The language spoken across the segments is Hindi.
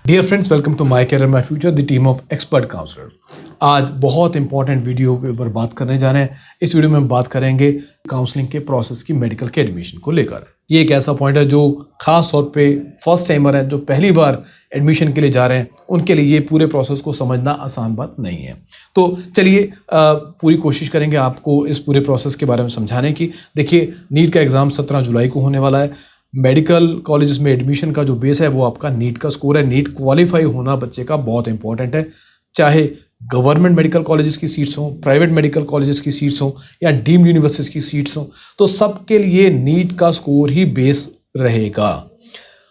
Dear friends, welcome to my career my future, the team of expert counsellor. आज बहुत इंपॉर्टेंट वीडियो के ऊपर बात करने जा रहे हैं। इस वीडियो में हम बात करेंगे काउंसलिंग के प्रोसेस की, मेडिकल के एडमिशन को लेकर। ये एक ऐसा पॉइंट है जो खास तौर पे फर्स्ट टाइमर है, जो पहली बार एडमिशन के लिए जा रहे हैं, उनके लिए ये पूरे प्रोसेस को समझना आसान बात नहीं है। तो चलिए पूरी कोशिश करेंगे आपको इस पूरे प्रोसेस के बारे में समझाने की। देखिए, नीट का एग्ज़ाम 17 जुलाई को होने वाला है। मेडिकल कॉलेजेस में एडमिशन का जो बेस है वो आपका नीट का स्कोर है। नीट क्वालिफाई होना बच्चे का बहुत इंपॉर्टेंट है, चाहे गवर्नमेंट मेडिकल कॉलेजेस की सीट्स हों, प्राइवेट मेडिकल कॉलेजेस की सीट्स हों या डीम्ड यूनिवर्सिटीज की सीट्स हों, तो सबके लिए नीट का स्कोर ही बेस रहेगा।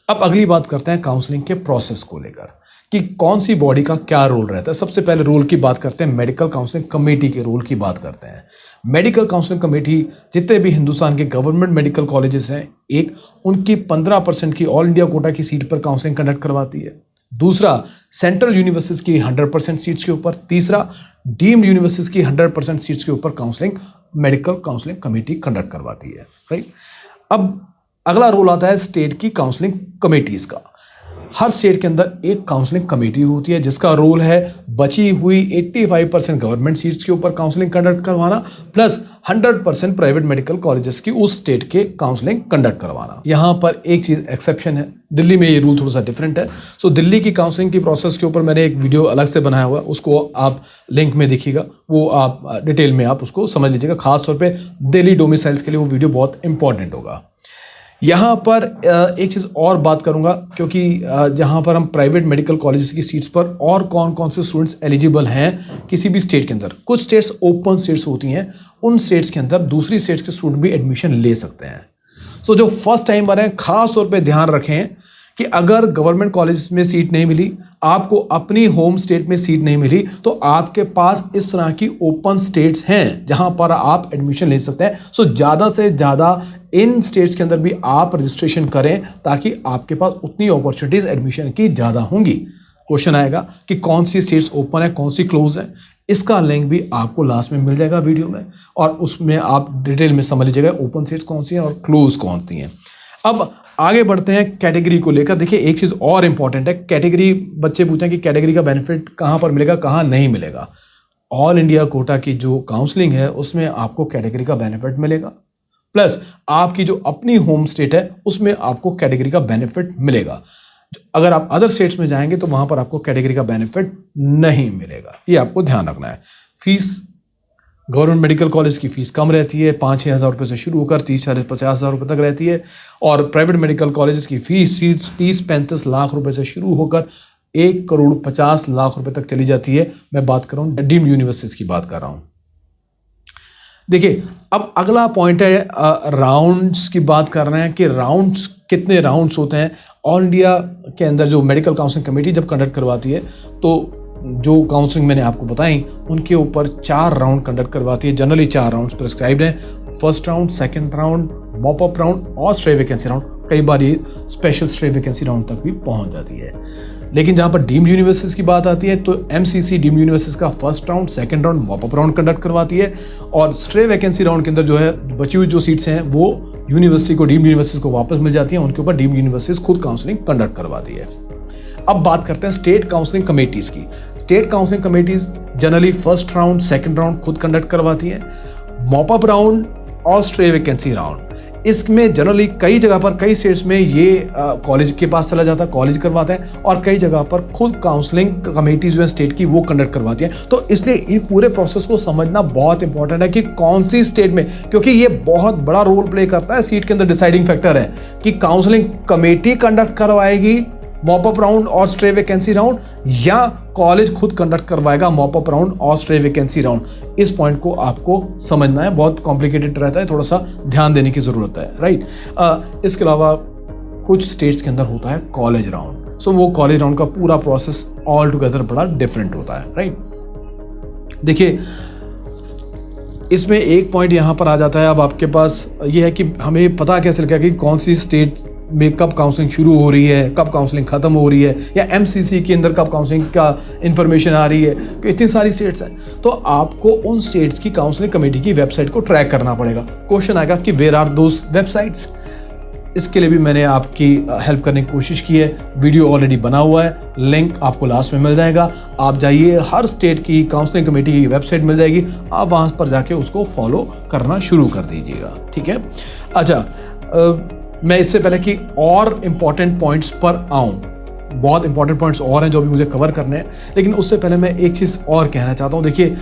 अब अगली बात करते हैं काउंसलिंग के प्रोसेस को लेकर कि कौन सी बॉडी का क्या रोल रहता है। सबसे पहले रोल की बात करते हैं, मेडिकल काउंसलिंग कमेटी के रोल की बात करते हैं। मेडिकल काउंसलिंग कमेटी जितने भी हिंदुस्तान के गवर्नमेंट मेडिकल कॉलेजेस हैं, एक उनकी 15% की ऑल इंडिया कोटा की सीट पर काउंसलिंग कंडक्ट करवाती है। दूसरा, सेंट्रल यूनिवर्सिटीज की 100% सीट्स के ऊपर। तीसरा, डीम्ड यूनिवर्सिटीज की 100% सीट्स के ऊपर counselling medical counselling committee conduct करवाती है, राइट। अब अगला रोल आता है स्टेट की काउंसलिंग कमेटीज का। हर स्टेट के अंदर एक काउंसलिंग कमेटी होती है जिसका रोल है बची हुई 85% गवर्नमेंट सीट्स के ऊपर काउंसलिंग कंडक्ट करवाना, प्लस 100% प्राइवेट मेडिकल कॉलेजेस की उस स्टेट के काउंसलिंग कंडक्ट करवाना। यहाँ पर एक चीज़ एक्सेप्शन है, दिल्ली में ये रूल थोड़ा सा डिफरेंट है। सो दिल्ली की काउंसलिंग की प्रोसेस के ऊपर मैंने एक वीडियो अलग से बनाया हुआ है, उसको आप लिंक में देखिएगा, वो आप डिटेल में आप उसको समझ लीजिएगा। खासतौर पर दिल्ली डोमिसाइल्स के लिए वो वीडियो बहुत इंपॉर्टेंट होगा। यहाँ पर एक चीज़ और बात करूँगा, क्योंकि जहाँ पर हम प्राइवेट मेडिकल कॉलेजेस की सीट्स पर और कौन कौन से स्टूडेंट्स एलिजिबल हैं किसी भी स्टेट के अंदर। कुछ स्टेट्स ओपन स्टेट्स होती हैं, उन स्टेट्स के अंदर दूसरी स्टेट्स के स्टूडेंट भी एडमिशन ले सकते हैं। सो जो फर्स्ट टाइमर हैं, खास तौर पे ध्यान रखें कि अगर गवर्नमेंट कॉलेज में सीट नहीं मिली, आपको अपनी होम स्टेट में सीट नहीं मिली, तो आपके पास इस तरह की ओपन स्टेट्स हैं जहां पर आप एडमिशन ले सकते हैं। सो ज़्यादा से ज़्यादा इन स्टेट्स के अंदर भी आप रजिस्ट्रेशन करें ताकि आपके पास उतनी अपॉर्चुनिटीज़ एडमिशन की ज़्यादा होंगी। क्वेश्चन आएगा कि कौन सी स्टेट्स ओपन है, कौन सी क्लोज है। इसका लिंक भी आपको लास्ट में मिल जाएगा वीडियो में, और उसमें आप डिटेल में समझ लीजिएगा ओपन स्टेट्स कौन सी हैं और क्लोज कौन सी हैं। अब आगे बढ़ते हैं कैटेगरी को लेकर। देखिए, एक चीज़ और इंपॉर्टेंट है, कैटेगरी। बच्चे पूछते हैं कि कैटेगरी का बेनिफिट कहाँ पर मिलेगा, कहाँ नहीं मिलेगा। ऑल इंडिया कोटा की जो काउंसलिंग है उसमें आपको कैटेगरी का बेनिफिट मिलेगा, प्लस आपकी जो अपनी होम स्टेट है उसमें आपको कैटेगरी का बेनिफिट मिलेगा। अगर आप अदर स्टेट्स में जाएंगे तो वहाँ पर आपको कैटेगरी का बेनिफिट नहीं मिलेगा, ये आपको ध्यान रखना है। फीस, गवर्नमेंट मेडिकल कॉलेज की फ़ीस कम रहती है, 5-6 हज़ार रुपये से शुरू होकर 30-50 हज़ार रुपये तक रहती है। और प्राइवेट मेडिकल कॉलेज की फ़ीस 30-35 लाख रुपए से शुरू होकर 1,50 लाख रुपए तक चली जाती है। मैं बात कर रहा हूँ डीम्ड यूनिवर्सिटीज़ की बात कर रहा हूँ। देखिए, अब अगला पॉइंट है राउंड्स की बात कर रहे हैं कि राउंड्स, कितने राउंड्स होते हैं। ऑल इंडिया के अंदर जो मेडिकल काउंसलिंग कमेटी जब कंडक्ट करवाती है तो जो काउंसलिंग मैंने आपको बताई उनके ऊपर 4 राउंड कंडक्ट करवाती है। जनरली 4 राउंड्स प्रिस्क्राइब्ड हैं। First round, second round, mop up round और स्ट्रे वैकेंसी राउंड। कई बार ये स्पेशल स्ट्रे वैकेंसी राउंड तक भी पहुंच जाती है। लेकिन जहां पर डीम्ड यूनिवर्सिटीज की बात आती है तो एमसीसी डीम्ड यूनिवर्सिटीज का first round, second round, mop up round conduct करवाती है। और स्ट्रे वैकेंसी राउंड के अंदर जो है बची हुई जो सीट्स हैं वो यूनिवर्सिटी को, डीम्ड यूनिवर्सिटीज को वापस मिल जाती हैं। उनके ऊपर डीम्ड यूनिवर्सिटीज खुद काउंसलिंग कंडक्ट करवाती है। अब बात करते हैं स्टेट काउंसलिंग कमेटीज की। State counselling committees generally first round, second round खुद कंडक्ट करवाती हैं। मॉप अप राउंड और स्ट्रे वैकेंसी राउंड, इसमें जनरली कई जगह पर, कई स्टेट्स में ये कॉलेज के पास चला जाता है, कॉलेज करवाते हैं, और कई जगह पर खुद काउंसलिंग कमेटी जो है स्टेट की वो कंडक्ट करवाती है। तो इसलिए इन पूरे प्रोसेस को समझना बहुत इंपॉर्टेंट है कि कौन सी स्टेट में, क्योंकि ये बहुत बड़ा रोल प्ले करता है सीट के अंदर। डिसाइडिंग फैक्टर है कि काउंसलिंग कमेटी कंडक्ट करवाएगी मॉप अप राउंड और स्ट्रे वैकेंसी राउंड, या कॉलेज खुद कंडक्ट करवाएगा मॉप अप राउंड और स्ट्रे वैकेंसी राउंड। इस पॉइंट को आपको समझना है, बहुत कॉम्प्लिकेटेड रहता है, थोड़ा सा ध्यान देने की जरूरत है, राइट। इसके अलावा कुछ स्टेट्स के अंदर होता है कॉलेज राउंड। सो वो कॉलेज राउंड का पूरा प्रोसेस ऑल टुगेदर बड़ा डिफरेंट होता है, राइट। देखिए, इसमें एक पॉइंट यहाँ पर आ जाता है। अब आपके पास ये है कि हमें पता कैसे लगेगा कि कौन सी स्टेट में कब काउंसलिंग शुरू हो रही है, कब काउंसलिंग खत्म हो रही है, या एमसीसी के अंदर कब काउंसलिंग का इंफॉर्मेशन आ रही है। तो इतनी सारी स्टेट्स हैं, तो आपको उन स्टेट्स की काउंसलिंग कमेटी की वेबसाइट को ट्रैक करना पड़ेगा। क्वेश्चन आएगा कि वेयर आर दोस वेबसाइट्स। इसके लिए भी मैंने आपकी हेल्प करने की कोशिश की है। वीडियो ऑलरेडी बना हुआ है, लिंक आपको लास्ट में मिल जाएगा। आप जाइए, हर स्टेट की काउंसलिंग कमेटी की वेबसाइट मिल जाएगी, आप वहाँ पर जाके उसको फॉलो करना शुरू कर दीजिएगा, ठीक है। अच्छा, मैं इससे पहले कि और इम्पॉर्टेंट पॉइंट्स पर आऊँ, बहुत इंपॉर्टेंट पॉइंट्स और हैं जो भी मुझे कवर करने हैं, लेकिन उससे पहले मैं एक चीज़ और कहना चाहता हूँ। देखिए,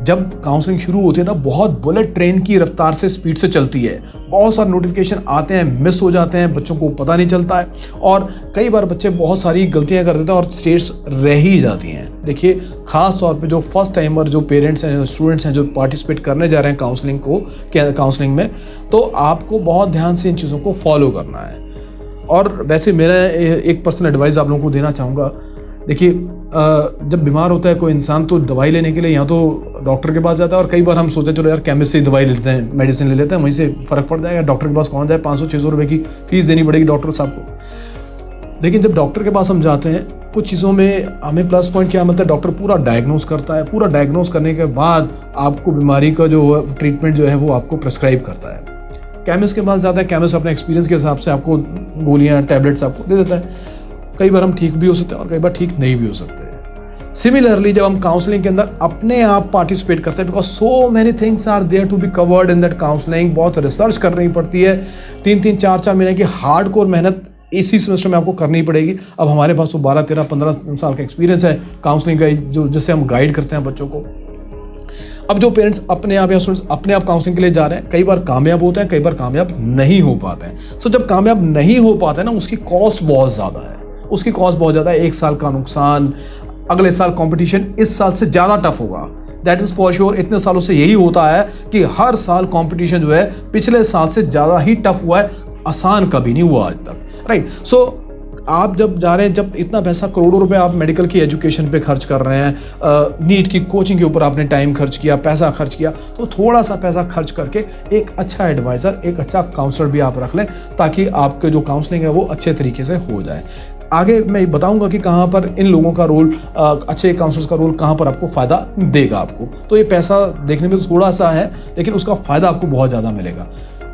जब काउंसलिंग शुरू होती है ना, बहुत बुलेट ट्रेन की रफ्तार से, स्पीड से चलती है। बहुत सारे नोटिफिकेशन आते हैं, मिस हो जाते हैं, बच्चों को पता नहीं चलता है, और कई बार बच्चे बहुत सारी गलतियां कर देते हैं और स्टेट्स रह ही जाती हैं। देखिए, खास तौर पे जो फर्स्ट टाइमर, जो पेरेंट्स हैं, जो स्टूडेंट्स हैं, जो पार्टिसिपेट करने जा रहे हैं काउंसलिंग में, तो आपको बहुत ध्यान से इन चीज़ों को फॉलो करना है। और वैसे मेरा एक पर्सनल एडवाइस आप लोगों को देना चाहूँगा। देखिए, जब बीमार होता है कोई इंसान तो दवाई लेने के लिए या तो डॉक्टर के पास जाता है, और कई बार हम सोचते चलो यार केमिस्ट से दवाई ले लेते हैं, मेडिसिन ले लेते हैं, वहीं से फ़र्क पड़ जाएगा। डॉक्टर के पास कौन जाए, 500-600 रुपये की फीस देनी पड़ेगी डॉक्टर साहब को। लेकिन जब डॉक्टर के पास हम जाते हैं, कुछ चीज़ों में हमें प्लस पॉइंट क्या मिलता है, डॉक्टर पूरा डायग्नोस करता है। पूरा डायग्नोस करने के बाद आपको बीमारी का जो ट्रीटमेंट जो है वो आपको प्रेस्क्राइब करता है। केमिस्ट के पास जाता है, केमिस्ट अपने एक्सपीरियंस के हिसाब से आपको गोलियाँ, टैबलेट्स आपको दे देता है। कई बार हम ठीक भी हो सकते हैं और कई बार ठीक नहीं भी हो सकते हैं। सिमिलरली, जब हम काउंसलिंग के अंदर अपने आप पार्टिसिपेट करते हैं, because so many things are there to be covered in that counselling, बहुत रिसर्च करनी पड़ती है, 3-3, 4-4 महीने की हार्डकोर मेहनत इसी सेमेस्टर में आपको करनी पड़ेगी। अब हमारे पास तो 12, 13, 15 साल का एक्सपीरियंस है काउंसलिंग का, जो जिससे हम गाइड करते हैं बच्चों को। अब जो पेरेंट्स अपने आप या स्टूडेंट्स अपने आप काउंसलिंग के लिए जा रहे हैं, कई बार कामयाब होते हैं, कई बार कामयाब नहीं हो पाते हैं। सो जब कामयाब नहीं हो पाते हैं ना, उसकी कॉस्ट बहुत ज़्यादा है, उसकी कॉस्ट बहुत ज़्यादा है। 1 साल का नुकसान, अगले साल कंपटीशन इस साल से ज़्यादा टफ होगा, दैट इज़ फॉर श्योर। इतने सालों से यही होता है कि हर साल कंपटीशन जो है पिछले साल से ज़्यादा ही टफ हुआ है, आसान कभी नहीं हुआ आज तक, राइट। सो आप जब जा रहे हैं, जब इतना पैसा, करोड़ों रुपए आप मेडिकल की एजुकेशन पे खर्च कर रहे हैं, नीट की कोचिंग के ऊपर आपने टाइम खर्च किया, पैसा खर्च किया, तो थोड़ा सा पैसा खर्च करके एक अच्छा एडवाइज़र, एक अच्छा काउंसलर भी आप रख लें, ताकि आपके जो काउंसलिंग है वो अच्छे तरीके से हो जाए। आगे मैं बताऊंगा कि कहाँ पर इन लोगों का रोल, अच्छे काउंसलर्स का रोल कहाँ पर आपको फ़ायदा देगा आपको। तो ये पैसा देखने में तो थोड़ा सा है, लेकिन उसका फ़ायदा आपको बहुत ज़्यादा मिलेगा।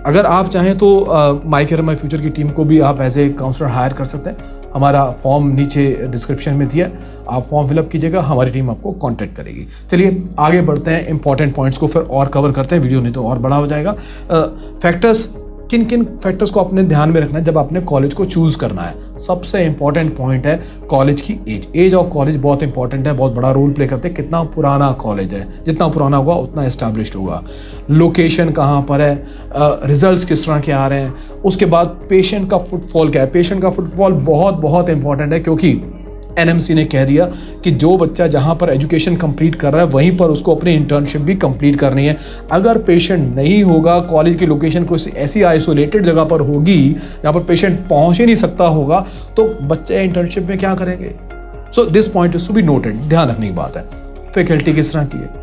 अगर आप चाहें तो माई केयर माई फ्यूचर की टीम को भी आप एज ए काउंसलर हायर कर सकते हैं। हमारा फॉर्म नीचे डिस्क्रिप्शन में दिया है, आप फॉर्म फिलअप कीजिएगा, हमारी टीम आपको कांटेक्ट करेगी। चलिए आगे बढ़ते हैं, इंपॉर्टेंट पॉइंट्स को फिर और कवर करते हैं, वीडियो नहीं तो और बड़ा हो जाएगा। फैक्टर्स, किन किन फैक्टर्स को अपने ध्यान में रखना है जब आपने कॉलेज को चूज़ करना है। सबसे इंपॉर्टेंट पॉइंट है कॉलेज की एज ऑफ कॉलेज बहुत इंपॉर्टेंट है, बहुत बड़ा रोल प्ले करते हैं। कितना पुराना कॉलेज है, जितना पुराना होगा उतना एस्टैब्लिश्ड होगा। लोकेशन कहाँ पर है, रिजल्ट्स किस तरह के आ रहे हैं। उसके बाद पेशेंट का फुटफॉल क्या है। पेशेंट का फुटफॉल बहुत बहुत इंपॉर्टेंट है, क्योंकि एनएमसी ने कह दिया कि जो बच्चा जहाँ पर एजुकेशन कंप्लीट कर रहा है वहीं पर उसको अपनी इंटर्नशिप भी कंप्लीट करनी है। अगर पेशेंट नहीं होगा, कॉलेज की लोकेशन कोई ऐसी आइसोलेटेड जगह पर होगी जहाँ पर पेशेंट पहुँच ही नहीं सकता होगा, तो बच्चे इंटर्नशिप में क्या करेंगे। So this point is to be noted, ध्यान रखने की बात है। फैकल्टी किस तरह की है,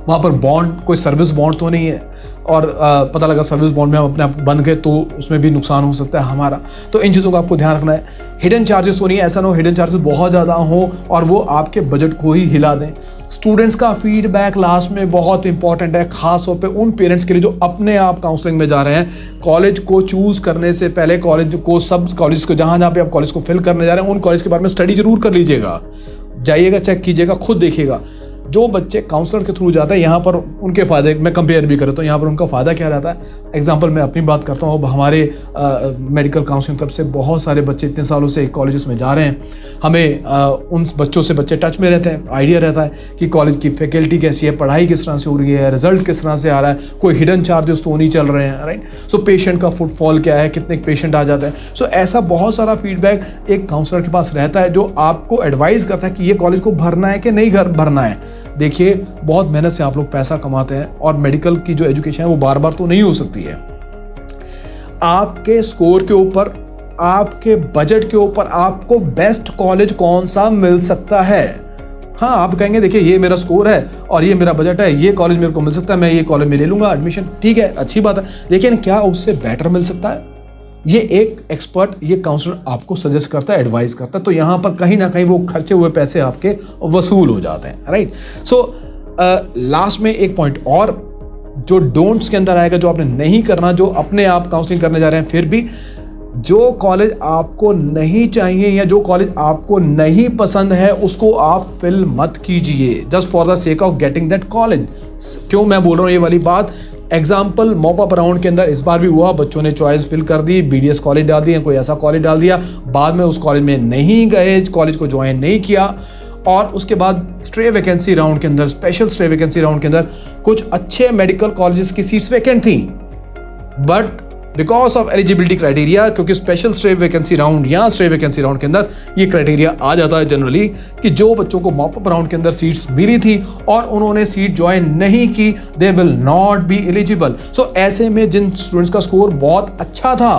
वहाँ पर बॉन्ड कोई सर्विस बॉन्ड तो नहीं है, और पता लगा सर्विस बॉन्ड में हम अपने आप बंध गए तो उसमें भी नुकसान हो सकता है हमारा। तो इन चीज़ों का आपको ध्यान रखना है। हिडन चार्जेस तो नहीं है, ऐसा ना हो हिडन चार्जेस बहुत ज़्यादा हो और वो आपके बजट को ही हिला दें। स्टूडेंट्स का फीडबैक लास्ट में बहुत इंपॉर्टेंट है, खास तौर पे उन पेरेंट्स के लिए जो अपने आप काउंसलिंग में जा रहे हैं। कॉलेज को चूज़ करने से पहले कॉलेज को, सब कॉलेज को, जहाँ जहाँ पे आप कॉलेज को फिल करने जा रहे हैं, उन कॉलेज के बारे में स्टडी जरूर कर लीजिएगा, जाइएगा, चेक कीजिएगा, खुद देखिएगा। जो बच्चे काउंसलर के थ्रू जाते हैं, यहाँ पर उनके फ़ायदे मैं कंपेयर भी करता हूँ, यहाँ पर उनका फ़ायदा क्या रहता है। एग्जांपल मैं अपनी बात करता हूँ, अब हमारे मेडिकल काउंसलिंग क्लब से बहुत सारे बच्चे इतने सालों से कॉलेजेस में जा रहे हैं। हमें उन बच्चों से बच्चे टच में रहते हैं, आइडिया रहता है कि कॉलेज की फैकल्टी कैसी है, पढ़ाई किस तरह से हो रही है, रिजल्ट किस तरह से आ रहा है, कोई हिडन चार्जेस तो नहीं चल रहे हैं, राइट। सो पेशेंट का फुटफॉल क्या है, कितने पेशेंट आ जाते हैं। सो ऐसा बहुत सारा फीडबैक एक काउंसलर के पास रहता है, जो आपको एडवाइस करता है कि ये कॉलेज को भरना है कि नहीं भरना है। देखिए, बहुत मेहनत से आप लोग पैसा कमाते हैं, और मेडिकल की जो एजुकेशन है वो बार बार तो नहीं हो सकती है। आपके स्कोर के ऊपर, आपके बजट के ऊपर आपको बेस्ट कॉलेज कौन सा मिल सकता है। हाँ, आप कहेंगे देखिए ये मेरा स्कोर है और ये मेरा बजट है, ये कॉलेज मेरे को मिल सकता है, मैं ये कॉलेज में ले लूंगा एडमिशन, ठीक है, अच्छी बात है, लेकिन क्या उससे बेटर मिल सकता है? ये एक एक्सपर्ट, ये काउंसलर आपको सजेस्ट करता है, एडवाइस करता है। तो यहाँ पर कहीं ना कहीं वो खर्चे हुए पैसे आपके वसूल हो जाते हैं, राइट। सो लास्ट में एक पॉइंट और, जो डोंट्स के अंदर आएगा, जो आपने नहीं करना, जो अपने आप काउंसलिंग करने जा रहे हैं, फिर भी जो कॉलेज आपको नहीं चाहिए या जो कॉलेज आपको नहीं पसंद है उसको आप फिल मत कीजिए just for the sake of getting that college. क्यों मैं बोल रहा हूँ ये वाली बात? एग्जाम्पल मॉप अप राउंड के अंदर इस बार भी हुआ, बच्चों ने चॉइस फिल कर दी, BDS कॉलेज डाल दिया, कोई ऐसा कॉलेज डाल दिया, बाद में उस कॉलेज में नहीं गए, कॉलेज को ज्वाइन नहीं किया, और उसके बाद स्ट्रे वैकेंसी राउंड के अंदर, स्पेशल स्ट्रे वैकेंसी राउंड के अंदर कुछ अच्छे मेडिकल कॉलेजेस की सीट्स वैकेंट थी, but because of eligibility criteria, क्योंकि स्पेशल स्ट्रे वैकेंसी राउंड या स्ट्रे वैकेंसी राउंड के अंदर ये क्राइटेरिया आ जाता है जनरली कि जो बच्चों को मॉप अप राउंड के अंदर सीट्स मिली थी और उन्होंने सीट ज्वाइन नहीं की, they will not be eligible. So ऐसे में जिन स्टूडेंट्स का स्कोर बहुत अच्छा था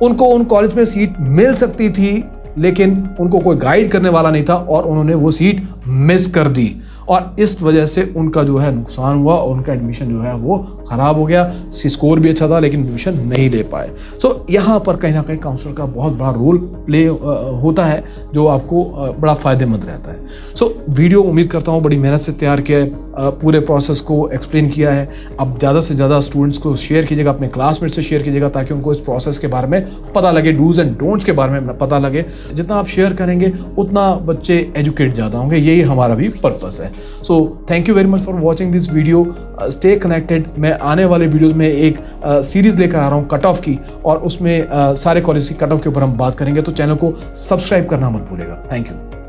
उनको उन कॉलेज में सीट मिल सकती थी, लेकिन उनको कोई गाइड करने वाला नहीं था और उन्होंने वो सीट मिस कर दी, और इस वजह से उनका जो है नुकसान हुआ और उनका एडमिशन जो है वो खराब हो गया। स्कोर भी अच्छा था लेकिन एडमिशन नहीं ले पाए। सो यहाँ पर कहीं ना कहीं काउंसलर का बहुत बड़ा रोल प्ले होता है जो आपको बड़ा फायदेमंद रहता है। सो वीडियो उम्मीद करता हूँ बड़ी मेहनत से तैयार किया है, पूरे प्रोसेस को एक्सप्लेन किया है। अब ज़्यादा से ज़्यादा स्टूडेंट्स को शेयर कीजिएगा, अपने क्लासमेट से शेयर कीजिएगा ताकि उनको इस प्रोसेस के बारे में पता लगे, डूज एंड डोंट्स के बारे में पता लगे। जितना आप शेयर करेंगे उतना बच्चे एजुकेट ज़्यादा होंगे, यही हमारा भी पर्पस है। So thank you very much for watching this video. Stay connected. मैं आने वाले वीडियोज़ में एक सीरीज़ लेकर आ रहा हूँ कट ऑफ की, और उसमें सारे कॉलेज की कट ऑफ के ऊपर हम बात करेंगे, तो चैनल को सब्सक्राइब करना मत भूलिएगा। Thank you.